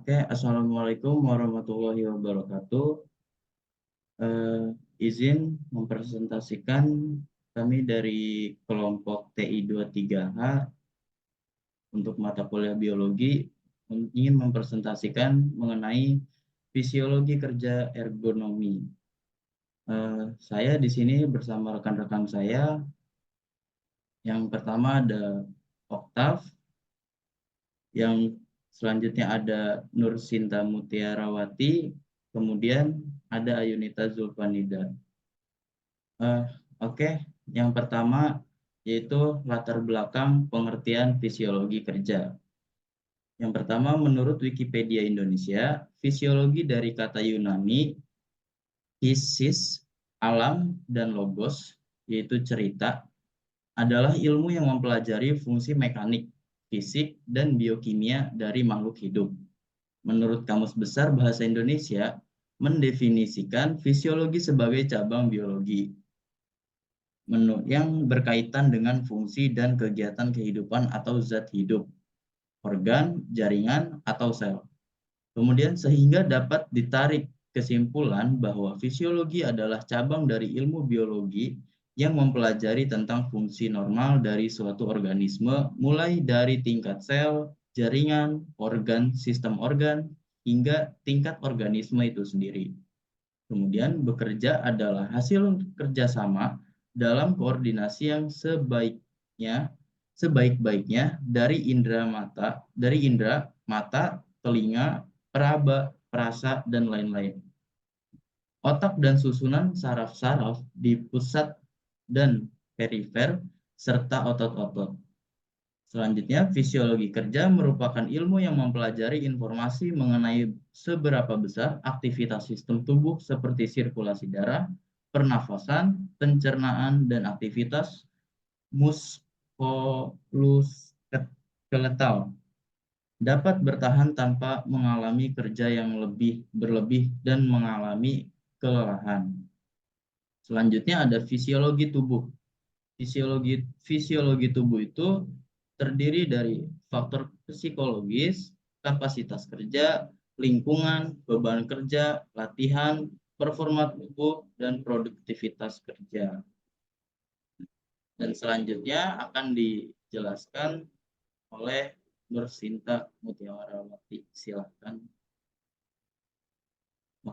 Oke, Assalamualaikum warahmatullahi wabarakatuh. Eh, izin mempresentasikan kami dari kelompok TI 23H untuk mata kuliah biologi ingin mempresentasikan mengenai fisiologi kerja ergonomi. Saya di sini bersama rekan-rekan saya. Yang pertama ada Oktav, yang selanjutnya ada Nur Sinta Mutiarawati, kemudian ada Ayunita Zulfanida. Oke, yang pertama yaitu latar belakang pengertian fisiologi kerja. Yang pertama, menurut Wikipedia Indonesia, fisiologi dari kata Yunani physis, alam, dan logos, yaitu cerita, adalah ilmu yang mempelajari fungsi mekanik, fisik, dan biokimia dari makhluk hidup. Menurut Kamus Besar Bahasa Indonesia, mendefinisikan fisiologi sebagai cabang biologi yang berkaitan dengan fungsi dan kegiatan kehidupan atau zat hidup, organ, jaringan, atau sel. Kemudian sehingga dapat ditarik kesimpulan bahwa fisiologi adalah cabang dari ilmu biologi yang mempelajari tentang fungsi normal dari suatu organisme, mulai dari tingkat sel, jaringan, organ, sistem organ, hingga tingkat organisme itu sendiri. Kemudian bekerja adalah hasil kerjasama dalam koordinasi yang sebaik-baiknya dari indera mata, telinga, peraba, perasa, dan lain-lain. Otak dan susunan saraf-saraf di pusat dan perifer, serta otot-otot. Selanjutnya, fisiologi kerja merupakan ilmu yang mempelajari informasi mengenai seberapa besar aktivitas sistem tubuh seperti sirkulasi darah, pernafasan, pencernaan, dan aktivitas muskuloskeletal dapat bertahan tanpa mengalami kerja yang berlebih dan mengalami kelelahan. Selanjutnya ada fisiologi tubuh. Fisiologi tubuh itu terdiri dari faktor psikologis, kapasitas kerja, lingkungan, beban kerja, latihan, performa tubuh, dan produktivitas kerja. Dan selanjutnya akan dijelaskan oleh Nur Sinta Mutiarawati. Silakan.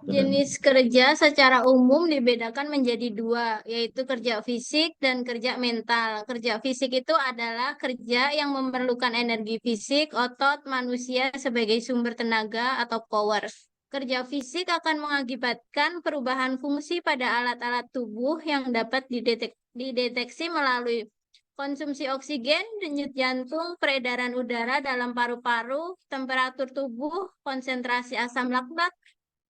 Jenis kerja secara umum dibedakan menjadi dua, yaitu kerja fisik dan kerja mental. Kerja fisik itu adalah kerja yang memerlukan energi fisik, otot manusia sebagai sumber tenaga atau power. Kerja fisik akan mengakibatkan perubahan fungsi pada alat-alat tubuh yang dapat dideteksi melalui konsumsi oksigen, denyut jantung, peredaran udara dalam paru-paru, temperatur tubuh, konsentrasi asam laktat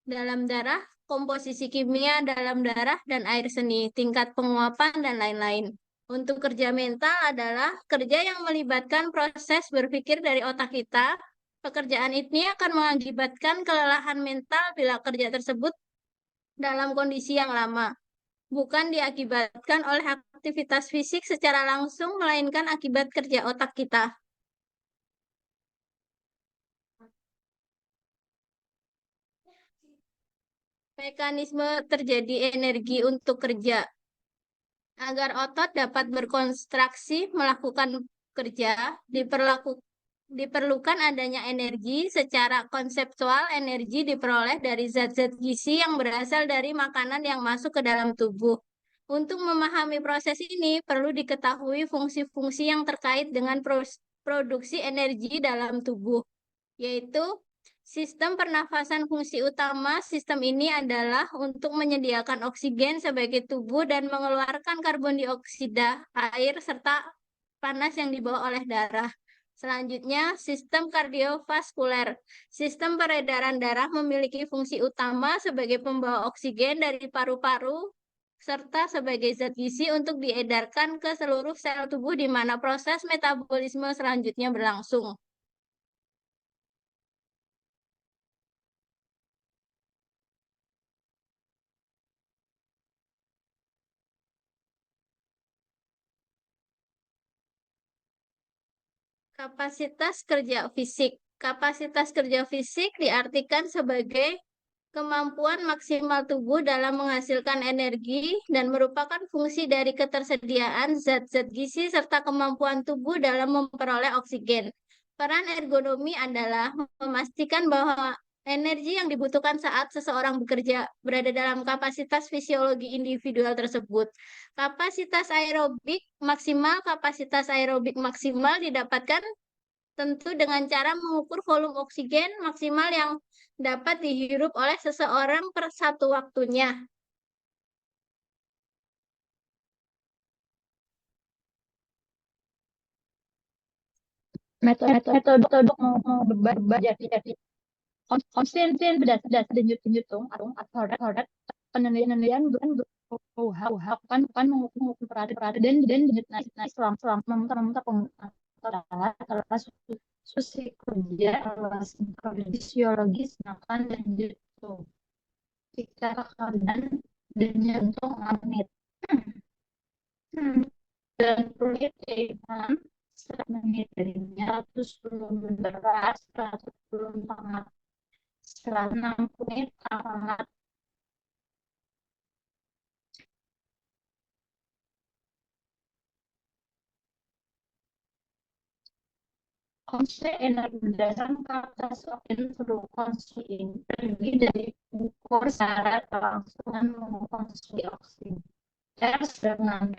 dalam darah, komposisi kimia dalam darah, dan air seni, tingkat penguapan, dan lain-lain. Untuk kerja mental adalah kerja yang melibatkan proses berpikir dari otak kita. Pekerjaan ini akan mengakibatkan kelelahan mental bila kerja tersebut dalam kondisi yang lama. Bukan diakibatkan oleh aktivitas fisik secara langsung, melainkan akibat kerja otak kita. Mekanisme terjadi energi untuk kerja. Agar otot dapat berkontraksi melakukan kerja, diperlukan adanya energi. Secara konseptual, energi diperoleh dari zat-zat gizi yang berasal dari makanan yang masuk ke dalam tubuh. Untuk memahami proses ini, perlu diketahui fungsi-fungsi yang terkait dengan produksi energi dalam tubuh, yaitu sistem pernafasan. Fungsi utama sistem ini adalah untuk menyediakan oksigen sebagai tubuh dan mengeluarkan karbon dioksida, air, serta panas yang dibawa oleh darah. Selanjutnya, sistem kardiovaskuler. Sistem peredaran darah memiliki fungsi utama sebagai pembawa oksigen dari paru-paru serta sebagai zat gizi untuk diedarkan ke seluruh sel tubuh di mana proses metabolisme selanjutnya berlangsung. Kapasitas kerja fisik. Kapasitas kerja fisik diartikan sebagai kemampuan maksimal tubuh dalam menghasilkan energi dan merupakan fungsi dari ketersediaan zat-zat gizi serta kemampuan tubuh dalam memperoleh oksigen. Peran ergonomi adalah memastikan bahwa energi yang dibutuhkan saat seseorang bekerja berada dalam kapasitas fisiologi individual tersebut. Kapasitas aerobik maksimal didapatkan tentu dengan cara mengukur volume oksigen maksimal yang dapat dihirup oleh seseorang per satu waktunya. Metode mau berubah jadi konsisten berdasar denyut atau penelitian bukan mengukur perhati dan denyut naik selang memutar susi kerja fisiologis makan dan gitu jika dan jantung menit dan kulit menit darinya 100 belum beras 100 belum hangat setelah 6 menit hangat konsep energi berdasarkan kapasitas oksigen perlu konsumsi energi dari ukur secara kelangsungan mengkonsumsi oksigen R dengan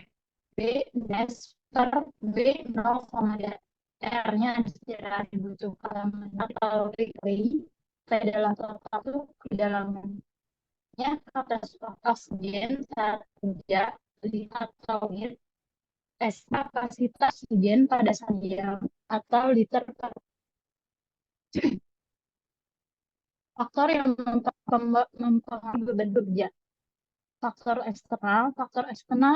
B dash per B 0,2 R-nya secara dibutuhkan atau degree dalam satu kedalamannya kapasitas oksigen saat kerja lihat atau kapasitas oksigen pada jam atau liter per faktor yang mempengaruhi beban kerja. Faktor eksternal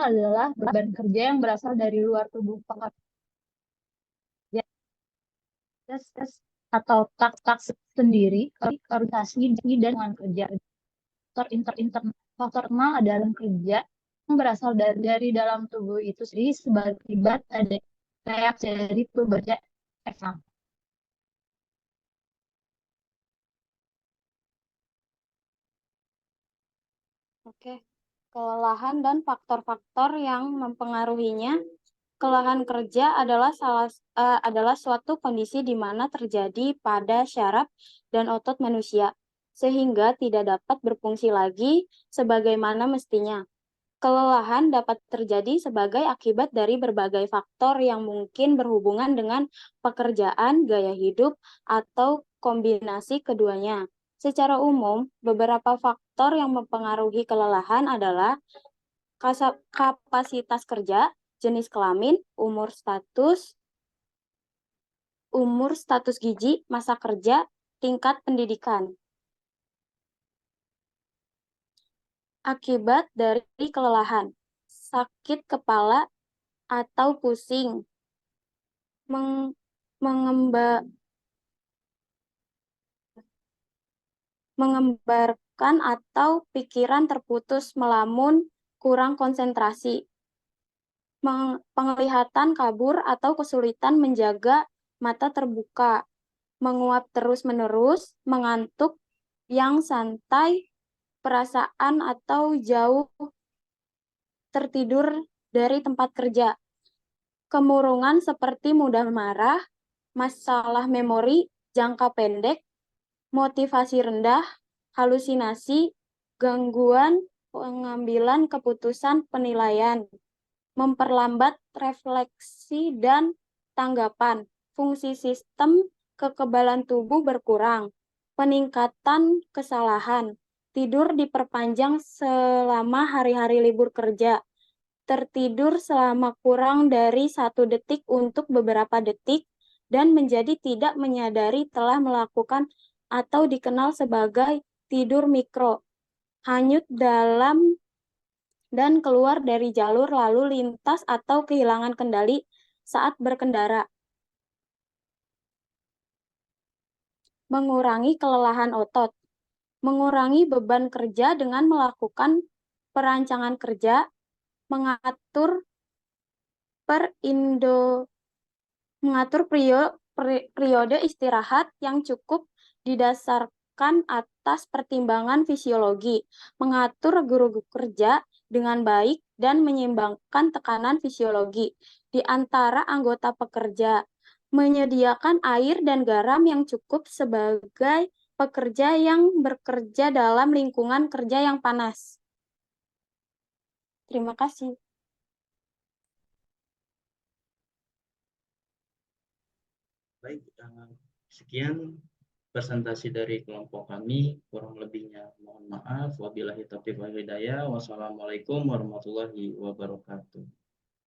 adalah beban kerja yang berasal dari luar tubuh pekerja atau tak sendiri, organisasi dan lingkungan kerja. Faktor internal adalah kerja yang berasal dari dalam tubuh itu sendiri sebagai akibat ada reaksi dari beberapa eksternal. Oke, kelelahan dan faktor-faktor yang mempengaruhinya. Kelelahan kerja adalah suatu kondisi di mana terjadi pada syaraf dan otot manusia, sehingga tidak dapat berfungsi lagi sebagaimana mestinya. Kelelahan dapat terjadi sebagai akibat dari berbagai faktor yang mungkin berhubungan dengan pekerjaan, gaya hidup, atau kombinasi keduanya. Secara umum, beberapa faktor yang mempengaruhi kelelahan adalah kapasitas kerja, jenis kelamin, umur status gizi, masa kerja, tingkat pendidikan. Akibat dari kelelahan, sakit kepala atau pusing, mengembarkan atau pikiran terputus melamun, kurang konsentrasi, penglihatan kabur atau kesulitan menjaga mata terbuka, menguap terus-menerus, mengantuk yang santai, perasaan atau jauh tertidur dari tempat kerja, kemurungan seperti mudah marah, masalah memori jangka pendek, motivasi rendah, halusinasi, gangguan pengambilan keputusan penilaian, memperlambat refleksi dan tanggapan, fungsi sistem kekebalan tubuh berkurang, peningkatan kesalahan, tidur diperpanjang selama hari-hari libur kerja, tertidur selama kurang dari 1 detik untuk beberapa detik, dan menjadi tidak menyadari telah melakukan atau dikenal sebagai tidur mikro, hanyut dalam dan keluar dari jalur lalu lintas atau kehilangan kendali saat berkendara. Mengurangi kelelahan otot. Mengurangi beban kerja dengan melakukan perancangan kerja, mengatur periode istirahat yang cukup didasarkan atas pertimbangan fisiologi, mengatur guru kerja dengan baik dan menyeimbangkan tekanan fisiologi di antara anggota pekerja, menyediakan air dan garam yang cukup sebagai pekerja yang bekerja dalam lingkungan kerja yang panas. Terima kasih. Baik, sekian presentasi dari kelompok kami. Kurang lebihnya mohon maaf. Wabillahi taufiq wal hidayah. Wassalamualaikum warahmatullahi wabarakatuh.